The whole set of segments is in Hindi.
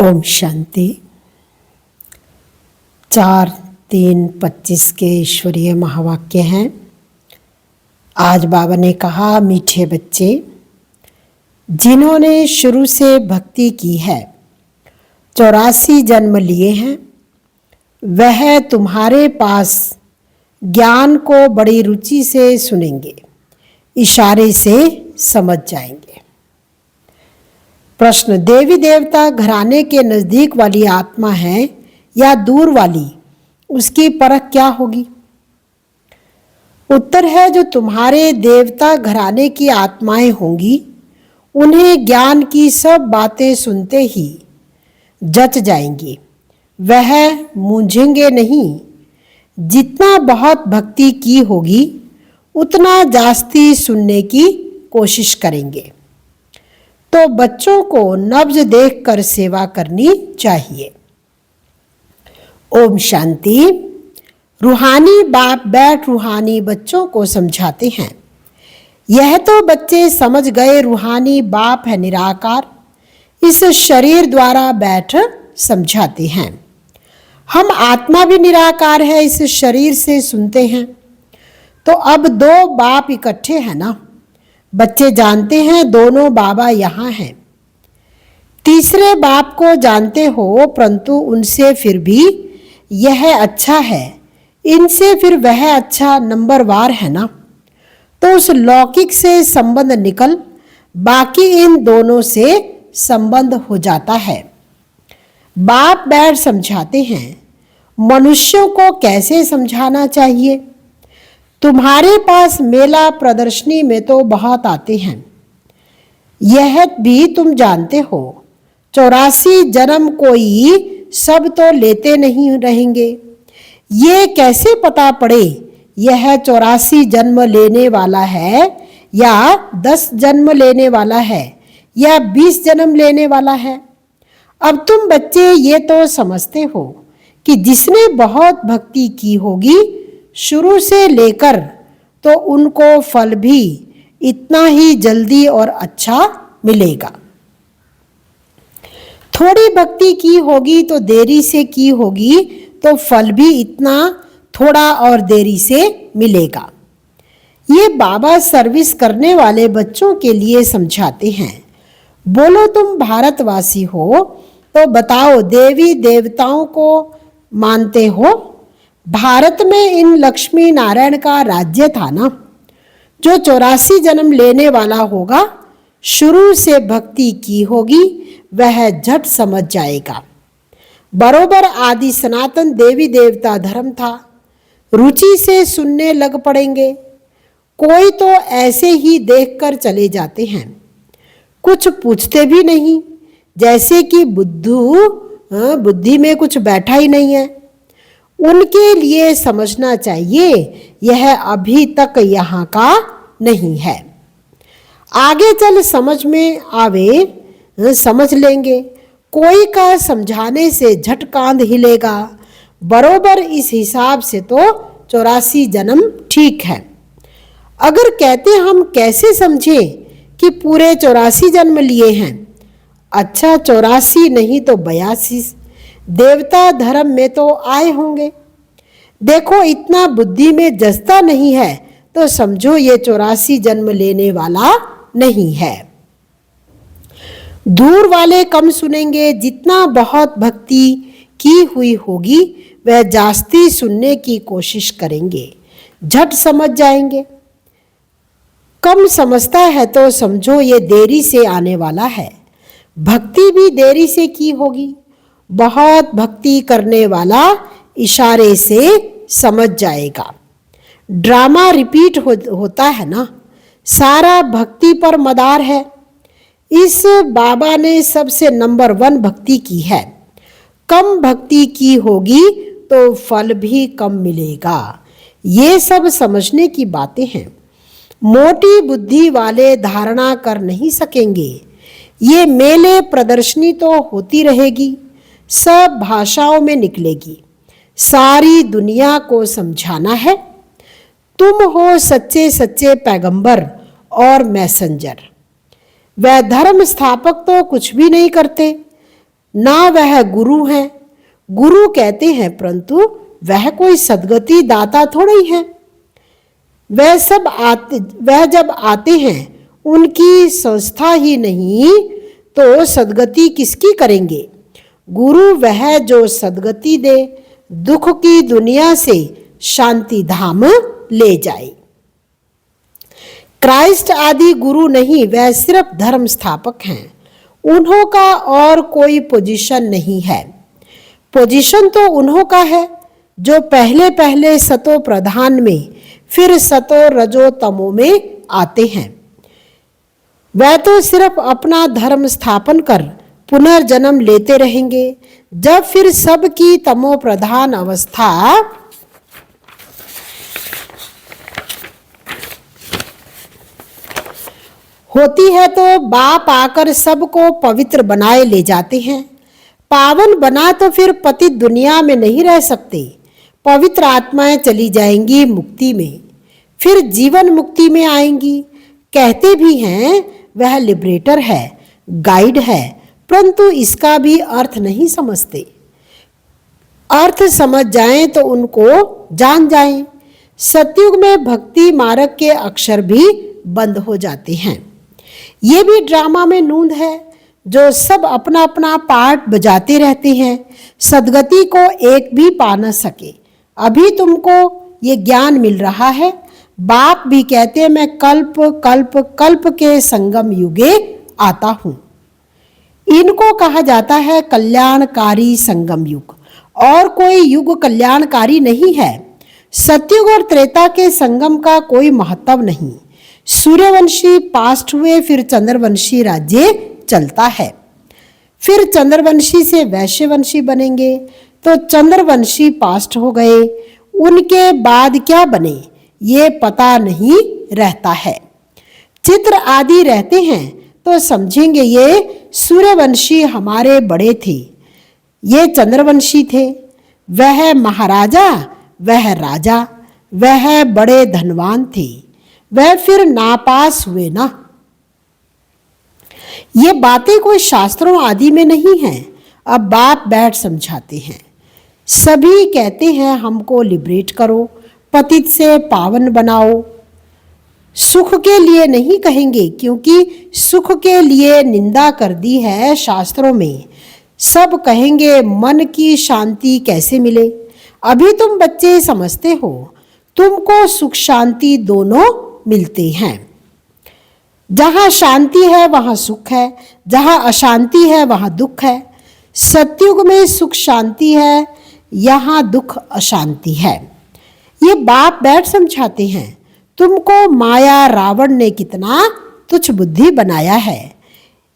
ओम शांति। 4-3-25 के ईश्वरीय महावाक्य हैं। आज बाबा ने कहा, मीठे बच्चे, जिन्होंने शुरू से भक्ति की है, 84 जन्म लिए हैं, वह तुम्हारे पास ज्ञान को बड़ी रुचि से सुनेंगे, इशारे से समझ जाएंगे। प्रश्न, देवी देवता घराने के नज़दीक वाली आत्मा है या दूर वाली, उसकी परख क्या होगी? उत्तर है, जो तुम्हारे देवता घराने की आत्माएं होंगी, उन्हें ज्ञान की सब बातें सुनते ही जच जाएंगी, वह मूंझेंगे नहीं। जितना बहुत भक्ति की होगी, उतना जास्ती सुनने की कोशिश करेंगे। तो बच्चों को नब्ज देखकर सेवा करनी चाहिए। ओम शांति। रूहानी बाप बैठ रूहानी बच्चों को समझाते हैं। यह तो बच्चे समझ गए, रूहानी बाप है निराकार, इस शरीर द्वारा बैठ समझाते हैं। हम आत्मा भी निराकार है, इस शरीर से सुनते हैं। तो अब दो बाप इकट्ठे हैं ना, बच्चे जानते हैं दोनों बाबा यहाँ हैं। तीसरे बाप को जानते हो, परंतु उनसे फिर भी यह अच्छा है, इनसे फिर वह अच्छा, नंबरवार है ना। तो उस लौकिक से संबंध निकल बाकी इन दोनों से संबंध हो जाता है। बाप बैठ समझाते हैं, मनुष्यों को कैसे समझाना चाहिए। तुम्हारे पास मेला प्रदर्शनी में तो बहुत आते हैं, यह भी तुम जानते हो। 84 जन्म कोई सब तो लेते नहीं रहेंगे। ये कैसे पता पड़े यह 84 जन्म लेने वाला है या 10 जन्म लेने वाला है या 20 जन्म लेने वाला है? अब तुम बच्चे ये तो समझते हो कि जिसने बहुत भक्ति की होगी शुरू से लेकर, तो उनको फल भी इतना ही जल्दी और अच्छा मिलेगा। थोड़ी भक्ति की होगी तो देरी से की होगी, तो फल भी इतना थोड़ा और देरी से मिलेगा। ये बाबा सर्विस करने वाले बच्चों के लिए समझाते हैं। बोलो, तुम भारतवासी हो तो बताओ, देवी देवताओं को मानते हो? भारत में इन लक्ष्मी नारायण का राज्य था ना। जो 84 जन्म लेने वाला होगा, शुरू से भक्ति की होगी, वह झट समझ जाएगा। बरोबर आदि सनातन देवी देवता धर्म था, रुचि से सुनने लग पड़ेंगे। कोई तो ऐसे ही देखकर चले जाते हैं, कुछ पूछते भी नहीं, जैसे कि बुद्धि में कुछ बैठा ही नहीं है। उनके लिए समझना चाहिए, यह अभी तक यहाँ का नहीं है, आगे चल समझ में आवे समझ लेंगे। कोई का समझाने से झट कांध हिलेगा। बरोबर इस हिसाब से तो 84 जन्म ठीक है। अगर कहते हम कैसे समझे कि पूरे 84 जन्म लिए हैं? अच्छा, 84 नहीं तो 82 देवता धर्म में तो आए होंगे। देखो, इतना बुद्धि में जस्ता नहीं है तो समझो ये 84 जन्म लेने वाला नहीं है। दूर वाले कम सुनेंगे, जितना बहुत भक्ति की हुई होगी वह जास्ती सुनने की कोशिश करेंगे, झट समझ जाएंगे। कम समझता है तो समझो ये देरी से आने वाला है। भक्ति भी देरी से की होगी। बहुत भक्ति करने वाला इशारे से समझ जाएगा। ड्रामा रिपीट होता है ना, सारा भक्ति पर मदार है। इस बाबा ने सबसे नंबर 1 भक्ति की है। कम भक्ति की होगी तो फल भी कम मिलेगा। ये सब समझने की बातें हैं। मोटी बुद्धि वाले धारणा कर नहीं सकेंगे। ये मेले प्रदर्शनी तो होती रहेगी, सब भाषाओं में निकलेगी, सारी दुनिया को समझाना है। तुम हो सच्चे सच्चे पैगंबर और मैसेंजर। वह धर्म स्थापक तो कुछ भी नहीं करते, ना वह गुरु हैं। गुरु कहते हैं परंतु वह कोई सद्गति दाता थोड़ा ही है। वह जब आते हैं उनकी संस्था ही नहीं तो सद्गति किसकी करेंगे। गुरु वह जो सद्गति दे, दुख की दुनिया से शांति धाम ले जाए। क्राइस्ट आदि गुरु नहीं, वह सिर्फ धर्म स्थापक हैं। उन्हों का और कोई पोजीशन नहीं है। पोजीशन तो उन्हों का है जो पहले पहले सतो प्रधान में फिर सतो रजो तमो में आते हैं। वह तो सिर्फ अपना धर्म स्थापन कर पुनर्जन्म लेते रहेंगे। जब फिर सबकी तमो प्रधान अवस्था होती है तो बाप आकर सबको पवित्र बनाए ले जाते हैं। पावन बना तो फिर पतित दुनिया में नहीं रह सकते। पवित्र आत्माएं चली जाएंगी मुक्ति में, फिर जीवन मुक्ति में आएंगी। कहते भी हैं वह लिबरेटर है, गाइड है, परंतु इसका भी अर्थ नहीं समझते। अर्थ समझ जाएं तो उनको जान जाएं। सतयुग में भक्ति मार्ग के अक्षर भी बंद हो जाते हैं। ये भी ड्रामा में नूंद है जो सब अपना अपना पार्ट बजाते रहते हैं, सदगति को एक भी पा न सके। अभी तुमको ये ज्ञान मिल रहा है। बाप भी कहते हैं मैं कल्प कल्प कल्प के संगम युगे आता हूँ। इनको कहा जाता है कल्याणकारी संगम युग, और कोई युग कल्याणकारी नहीं है। सतयुग और त्रेता के संगम का कोई महत्व नहीं। सूर्यवंशी पास्ट हुए, फिर चंद्रवंशी राज्य चलता है, फिर चंद्रवंशी से वैश्यवंशी बनेंगे, तो चंद्रवंशी पास्ट हो गए, उनके बाद क्या बने ये पता नहीं रहता है। चित्र आदि रहते हैं तो समझेंगे ये सूर्यवंशी हमारे बड़े थे, ये चंद्रवंशी थे, वह महाराजा, वह राजा, वह बड़े धनवान थे, वह फिर नापास हुए ना। ये बातें कोई शास्त्रों आदि में नहीं है। अब बाप बैठ समझाते हैं। सभी कहते हैं हमको लिबरेट करो, पतित से पावन बनाओ। सुख के लिए नहीं कहेंगे, क्योंकि सुख के लिए निंदा कर दी है शास्त्रों में। सब कहेंगे मन की शांति कैसे मिले। अभी तुम बच्चे समझते हो, तुमको सुख शांति दोनों मिलते हैं। जहाँ शांति है वहाँ सुख है, जहाँ अशांति है वहाँ दुख है। सतयुग में सुख शांति है, यहाँ दुख अशांति है। ये बाप बैठ समझाते हैं। तुमको माया रावण ने कितना तुच्छ बुद्धि बनाया है,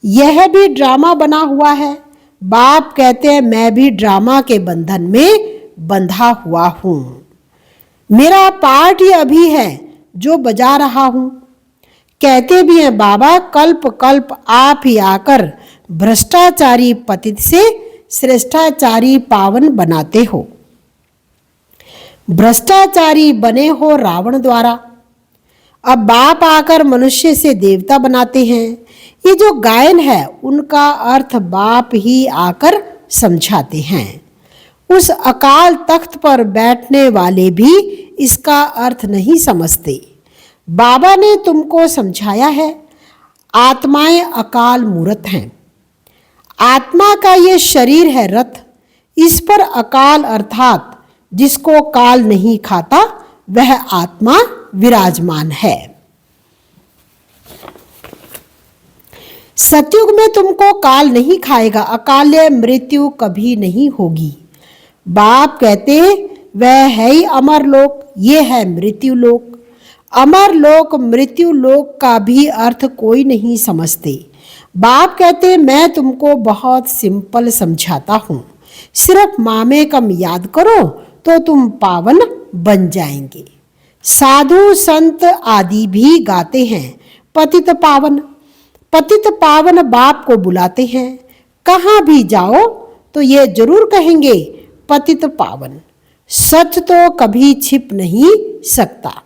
यह भी ड्रामा बना हुआ है। बाप कहते हैं मैं भी ड्रामा के बंधन में बंधा हुआ हूँ। मेरा पार्ट ही अभी है जो बजा रहा हूँ। कहते भी हैं बाबा कल्प कल्प आप ही आकर भ्रष्टाचारी पतित से श्रेष्ठाचारी पावन बनाते हो। भ्रष्टाचारी बने हो रावण द्वारा, अब बाप आकर मनुष्य से देवता बनाते हैं। ये जो गायन है उनका अर्थ बाप ही आकर समझाते हैं। उस अकाल तख्त पर बैठने वाले भी इसका अर्थ नहीं समझते। बाबा ने तुमको समझाया है आत्माएं अकाल मूर्त हैं। आत्मा का ये शरीर है रथ, इस पर अकाल अर्थात जिसको काल नहीं खाता वह आत्मा विराजमान है। सतयुग में तुमको काल नहीं खाएगा, अकाल्य मृत्यु कभी नहीं होगी। बाप कहते वह है ही अमर लोक, ये है मृत्यु लोक। अमर लोक मृत्यु लोक का भी अर्थ कोई नहीं समझते। बाप कहते मैं तुमको बहुत सिंपल समझाता हूँ, सिर्फ मामे कम याद करो तो तुम पावन बन जाएंगे। साधु संत आदि भी गाते हैं पतित पावन। पतित पावन बाप को बुलाते हैं। कहाँ भी जाओ तो ये जरूर कहेंगे पतित पावन। सच तो कभी छिप नहीं सकता।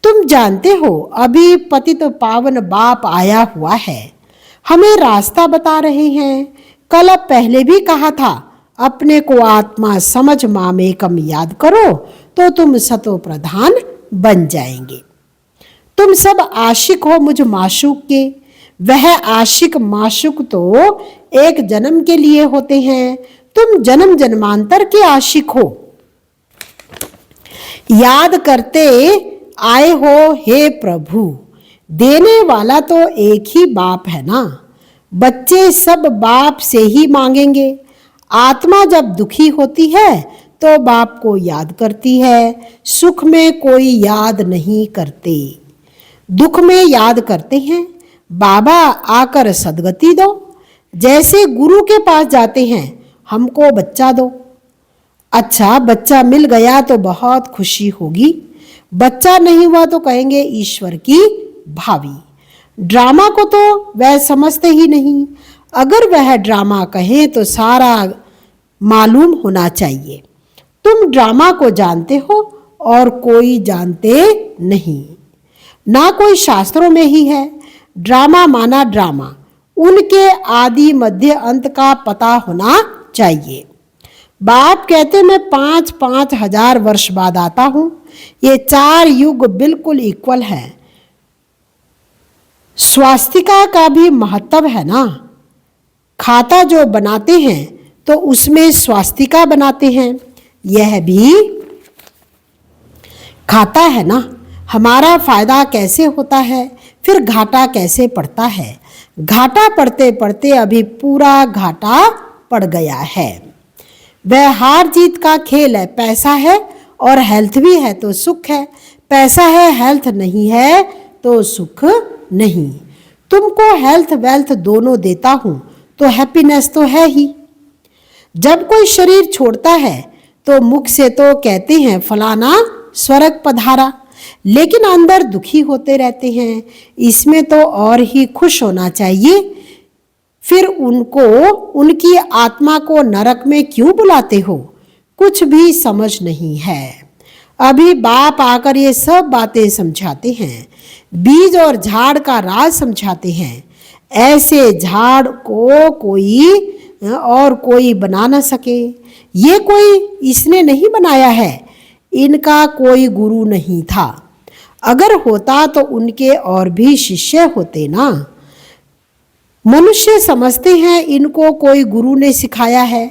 तुम जानते हो अभी पतित पावन बाप आया हुआ है, हमें रास्ता बता रहे हैं कल पहले भी कहा था, अपने को आत्मा समझ मामेकम याद करो तो तुम सतो प्रधान बन जाएंगे। तुम सब आशिक हो मुझ माशूक के। वह आशिक माशूक तो एक जन्म के लिए होते हैं, तुम जन्म जन्मांतर के आशिक हो। याद करते आए हो हे प्रभु, देने वाला तो एक ही बाप है ना। बच्चे सब बाप से ही मांगेंगे। आत्मा जब दुखी होती है तो बाप को याद करती है, सुख में कोई याद नहीं करते। दुख में याद करते हैं, बाबा आकर सदगति दो। जैसे गुरु के पास जाते हैं, हमको बच्चा दो। अच्छा बच्चा मिल गया तो बहुत खुशी होगी, बच्चा नहीं हुआ तो कहेंगे ईश्वर की भावी। ड्रामा को तो वह समझते ही नहीं, अगर वह ड्रामा कहें तो सारा मालूम होना चाहिए। तुम ड्रामा को जानते हो और कोई जानते नहीं, ना कोई शास्त्रों में ही है। ड्रामा माना ड्रामा, उनके आदि मध्य अंत का पता होना चाहिए। बाप कहते मैं 5-5 हजार वर्ष बाद आता हूं। ये 4 युग बिल्कुल इक्वल है। स्वास्तिका का भी महत्व है ना। खाता जो बनाते हैं तो उसमें स्वास्तिका बनाते हैं, यह भी खाता है ना। हमारा फायदा कैसे होता है, फिर घाटा कैसे पड़ता है। घाटा पड़ते पड़ते अभी पूरा घाटा पड़ गया है। वह हार जीत का खेल है। पैसा है और हेल्थ भी है तो सुख है, पैसा है हेल्थ नहीं है तो सुख नहीं। तुमको हेल्थ वेल्थ दोनों देता हूं तो हैप्पीनेस तो है ही। जब कोई शरीर छोड़ता है तो मुख से तो कहते हैं फलाना स्वर्ग पधारा, लेकिन अंदर दुखी होते रहते हैं। इसमें तो और ही खुश होना चाहिए। फिर उनको, उनकी आत्मा को नरक में क्यों बुलाते हो, कुछ भी समझ नहीं है। अभी बाप आकर ये सब बातें समझाते हैं, बीज और झाड़ का राज समझाते हैं। ऐसे झाड़ को कोई और कोई बना न सके। ये कोई इसने नहीं बनाया है, इनका कोई गुरु नहीं था। अगर होता तो उनके और भी शिष्य होते ना। मनुष्य समझते हैं इनको कोई गुरु ने सिखाया है।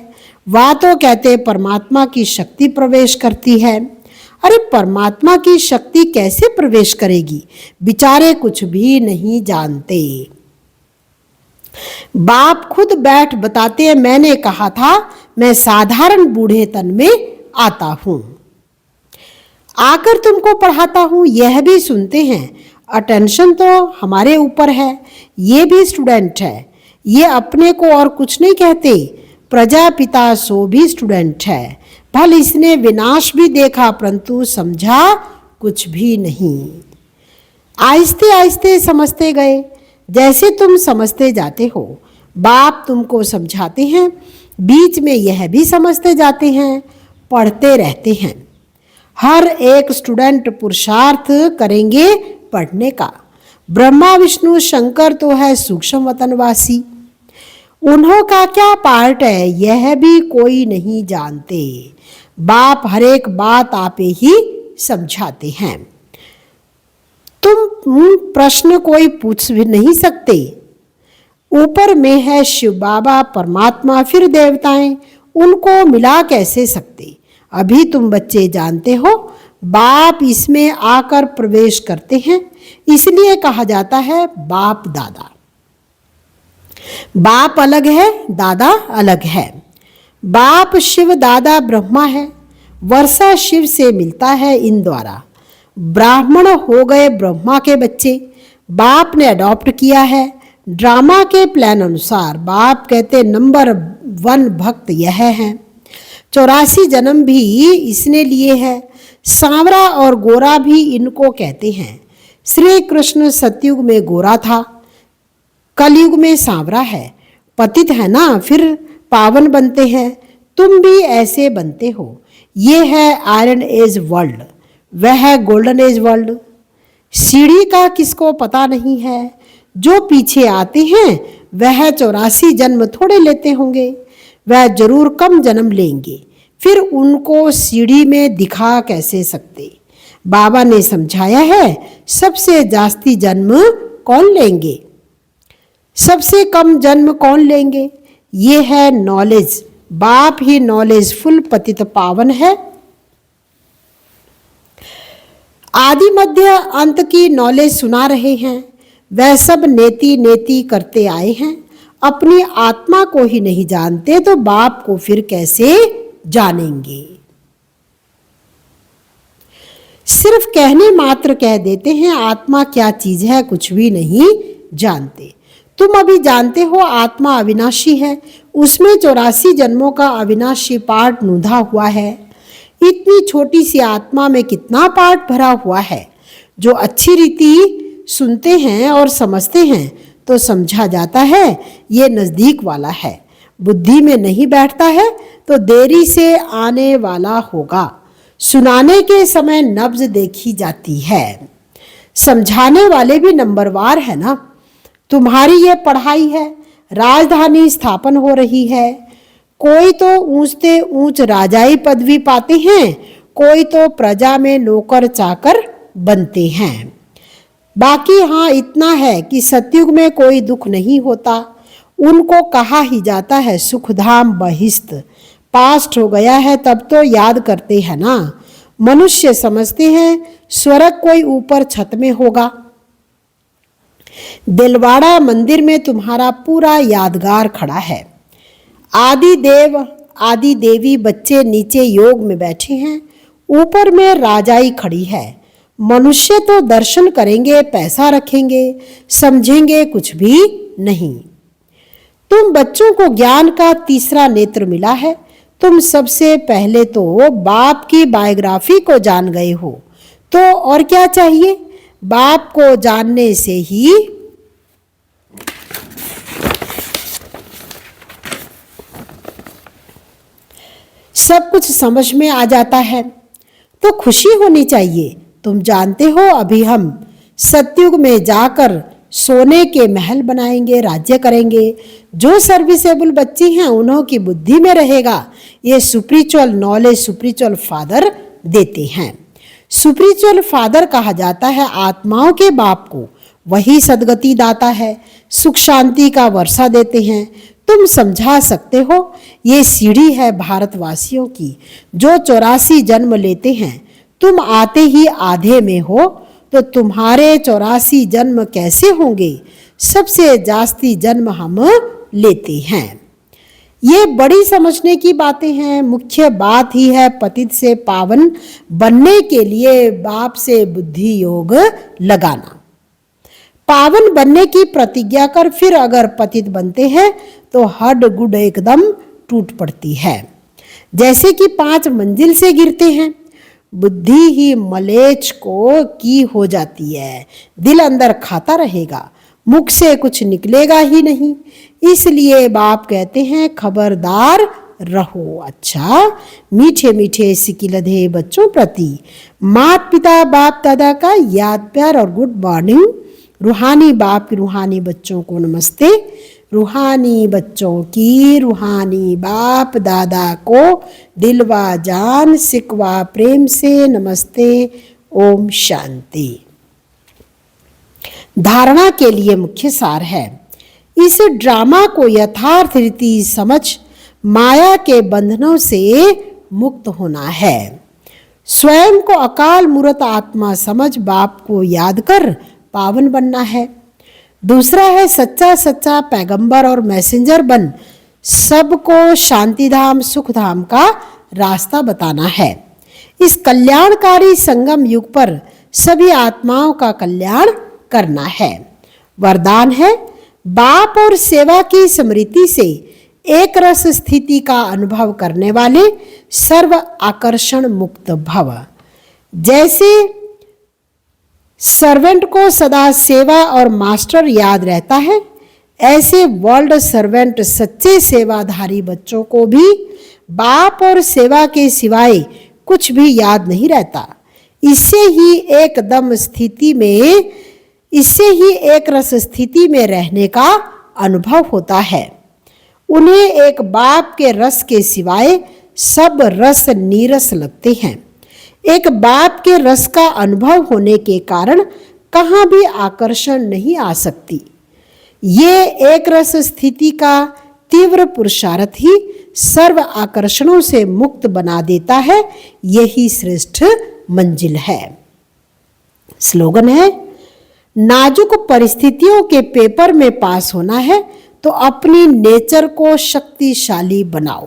वह तो कहते परमात्मा की शक्ति प्रवेश करती है। अरे परमात्मा की शक्ति कैसे प्रवेश करेगी, बेचारे कुछ भी नहीं जानते। बाप खुद बैठ बताते हैं, मैंने कहा था मैं साधारण बूढ़े तन में आता हूं, आकर तुमको पढ़ाता हूं। यह भी सुनते हैं, अटेंशन तो हमारे ऊपर है। ये भी स्टूडेंट है, ये अपने को और कुछ नहीं कहते। प्रजापिता सो भी स्टूडेंट है। भल इसने विनाश भी देखा परंतु समझा कुछ भी नहीं। आहिस्ते आहिस्ते समझते गए, जैसे तुम समझते जाते हो। बाप तुमको समझाते हैं, बीच में यह भी समझते जाते हैं, पढ़ते रहते हैं। हर एक स्टूडेंट पुरुषार्थ करेंगे पढ़ने का। ब्रह्मा विष्णु शंकर तो है सूक्ष्म वतनवासी, उन्हों का क्या पार्ट है यह भी कोई नहीं जानते। बाप हर एक बात आपे ही समझाते हैं। तुम प्रश्न कोई पूछ भी नहीं सकते। ऊपर में है शिव बाबा परमात्मा, फिर देवताएं, उनको मिला कैसे सकते। अभी तुम बच्चे जानते हो, बाप इसमें आकर प्रवेश करते हैं, इसलिए कहा जाता है बाप दादा। बाप अलग है, दादा अलग है। बाप शिव, दादा ब्रह्मा है। वर्षा शिव से मिलता है इन द्वारा। ब्राह्मण हो गए ब्रह्मा के बच्चे, बाप ने अडॉप्ट किया है। ड्रामा के प्लान अनुसार बाप कहते नंबर 1 भक्त यह है। 84 जन्म भी इसने लिए है। सांवरा और गोरा भी इनको कहते हैं। श्री कृष्ण सतयुग में गोरा था, कलयुग में सांवरा है। पतित है ना, फिर पावन बनते हैं। तुम भी ऐसे बनते हो। ये है आयरन एज वर्ल्ड, वह है गोल्डन एज वर्ल्ड। सीढ़ी का किसको पता नहीं है। जो पीछे आते हैं वह 84 जन्म थोड़े लेते होंगे, वह जरूर कम जन्म लेंगे, फिर उनको सीढ़ी में दिखा कैसे सकते। बाबा ने समझाया है सबसे जास्ती जन्म कौन लेंगे, सबसे कम जन्म कौन लेंगे। ये है नॉलेज। बाप ही नॉलेजफुल पतित पावन है। आदि मध्य अंत की नॉलेज सुना रहे हैं। वह सब नेति नेति करते आए हैं। अपनी आत्मा को ही नहीं जानते तो बाप को फिर कैसे जानेंगे। सिर्फ कहने मात्र कह देते हैं आत्मा क्या चीज है, कुछ भी नहीं जानते। तुम अभी जानते हो आत्मा अविनाशी है, उसमें 84 जन्मों का अविनाशी पार्ट नुधा हुआ है। इतनी छोटी सी आत्मा में कितना पार्ट भरा हुआ है। जो अच्छी रीति सुनते हैं और समझते हैं तो समझा जाता है ये नजदीक वाला है। बुद्धि में नहीं बैठता है तो देरी से आने वाला होगा। सुनाने के समय नब्ज देखी जाती है। समझाने वाले भी नंबरवार है ना। तुम्हारी ये पढ़ाई है, राजधानी स्थापन हो रही है। कोई तो ऊंचते ऊंच राजाई पदवी पाते हैं, कोई तो प्रजा में नौकर चाकर बनते हैं। बाकी हाँ इतना है कि सतयुग में कोई दुख नहीं होता। उनको कहा ही जाता है सुखधाम बहिष्ठ। पास्ट हो गया है तब तो याद करते हैं ना। मनुष्य समझते हैं स्वर्ग कोई ऊपर छत में होगा। दिलवाड़ा मंदिर में तुम्हारा पूरा यादगार खड़ा है। आदि देव आदि देवी बच्चे नीचे योग में बैठे हैं, ऊपर में राजाई खड़ी है। मनुष्य तो दर्शन करेंगे, पैसा रखेंगे, समझेंगे कुछ भी नहीं। तुम बच्चों को ज्ञान का तीसरा नेत्र मिला है। तुम सबसे पहले तो बाप की बायोग्राफी को जान गए हो, तो और क्या चाहिए। बाप को जानने से ही सब कुछ समझ में आ जाता है, तो खुशी होनी चाहिए। तुम जानते हो अभी हम सतयुग में जाकर सोने के महल बनाएंगे, राज्य करेंगे। जो सर्विसेबल बच्ची हैं उन्हों की बुद्धि में रहेगा। ये स्पिरिचुअल नॉलेज स्पिरिचुअल फादर देते हैं। स्पिरिचुअल फादर कहा जाता है आत्माओं के बाप को। वही सदगति दाता है, सुख शांति का वर्षा देते हैं। तुम समझा सकते हो ये सीढ़ी है भारतवासियों की जो 84 जन्म लेते हैं। तुम आते ही आधे में हो तो तुम्हारे 84 जन्म कैसे होंगे। सबसे जास्ती जन्म हम लेते हैं। ये बड़ी समझने की बातें हैं। मुख्य बात ही है पतित से पावन बनने के लिए बाप से बुद्धि योग लगाना। पावन बनने की प्रतिज्ञा कर फिर अगर पतित बनते हैं तो हड गुड एकदम टूट पड़ती है। जैसे कि 5 मंजिल से गिरते हैं। बुद्धि ही मलेच को की हो जाती है। दिल अंदर खाता रहेगा, मुख से कुछ निकलेगा ही नहीं। इसलिए बाप कहते हैं खबरदार रहो। अच्छा मीठे मीठे सिकिलधे बच्चों प्रति माता पिता बाप दादा का याद प्यार और गुड मॉर्निंग। रूहानी बाप की रूहानी बच्चों को नमस्ते। रूहानी बच्चों की रूहानी बाप दादा को दिलवा जान सिकवा प्रेम से नमस्ते। ओम शांति। धारणा के लिए मुख्य सार है इस ड्रामा को यथार्थ रीति समझ माया के बंधनों से मुक्त होना है। स्वयं को अकाल मूर्त आत्मा समझ बाप को याद कर पावन बनना है। दूसरा है सच्चा सच्चा पैगंबर और मैसेंजर बन सबको शांतिधाम सुखधाम का रास्ता बताना है। इस कल्याणकारी संगम युग पर सभी आत्माओं का कल्याण करना है। वरदान है बाप और सेवा की स्मृति से एक रस स्थिति का अनुभव करने वाले सर्व आकर्षण मुक्त भव। जैसे सर्वेंट को सदा सेवा और मास्टर याद रहता है, ऐसे वर्ल्ड सर्वेंट सच्चे सेवाधारी बच्चों को भी बाप और सेवा के सिवाय कुछ भी याद नहीं रहता। इससे ही एक रस स्थिति में रहने का अनुभव होता है। उन्हें एक बाप के रस के सिवाय सब रस नीरस लगते हैं। एक बाप के रस का अनुभव होने के कारण कहाँ भी आकर्षण नहीं आ सकती। ये एक रस स्थिति का तीव्र पुरुषार्थ ही सर्व आकर्षणों से मुक्त बना देता है। यही श्रेष्ठ मंजिल है। स्लोगन है, नाजुक परिस्थितियों के पेपर में पास होना है तो अपनी नेचर को शक्तिशाली बनाओ।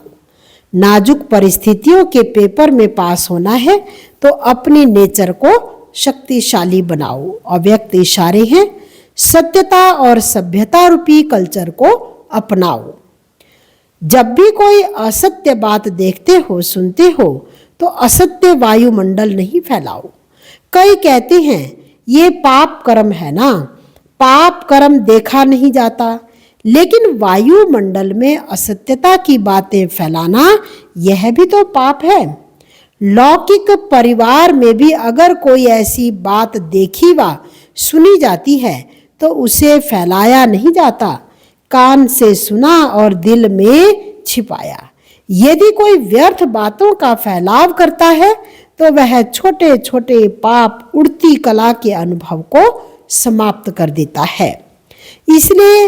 नाजुक परिस्थितियों के पेपर में पास होना है तो अपनी नेचर को शक्तिशाली बनाओ। अव्यक्त इशारे हैं, सत्यता और सभ्यता रूपी कल्चर को अपनाओ। जब भी कोई असत्य बात देखते हो, सुनते हो, तो असत्य वायुमंडल नहीं फैलाओ। कई कहते हैं ये पाप कर्म है ना, पाप कर्म देखा नहीं जाता, लेकिन वायुमंडल में असत्यता की बातें फैलाना यह भी तो पाप है। लौकिक परिवार में भी अगर कोई ऐसी बात देखी व सुनी जाती है तो उसे फैलाया नहीं जाता, कान से सुना और दिल में छिपाया। यदि कोई व्यर्थ बातों का फैलाव करता है तो वह छोटे छोटे पाप उड़ती कला के अनुभव को समाप्त कर देता है। इसलिए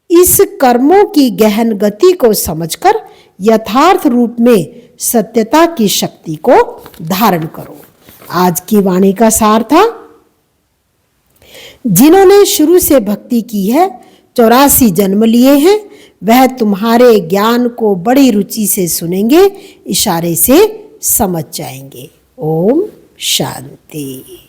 इस कर्मों की गहन गति को समझकर यथार्थ रूप में सत्यता की शक्ति को धारण करो। आज की वाणी का सार था, जिन्होंने शुरू से भक्ति की है, 84 जन्म लिए हैं, वह तुम्हारे ज्ञान को बड़ी रुचि से सुनेंगे, इशारे से समझ जाएंगे। ओम शांति।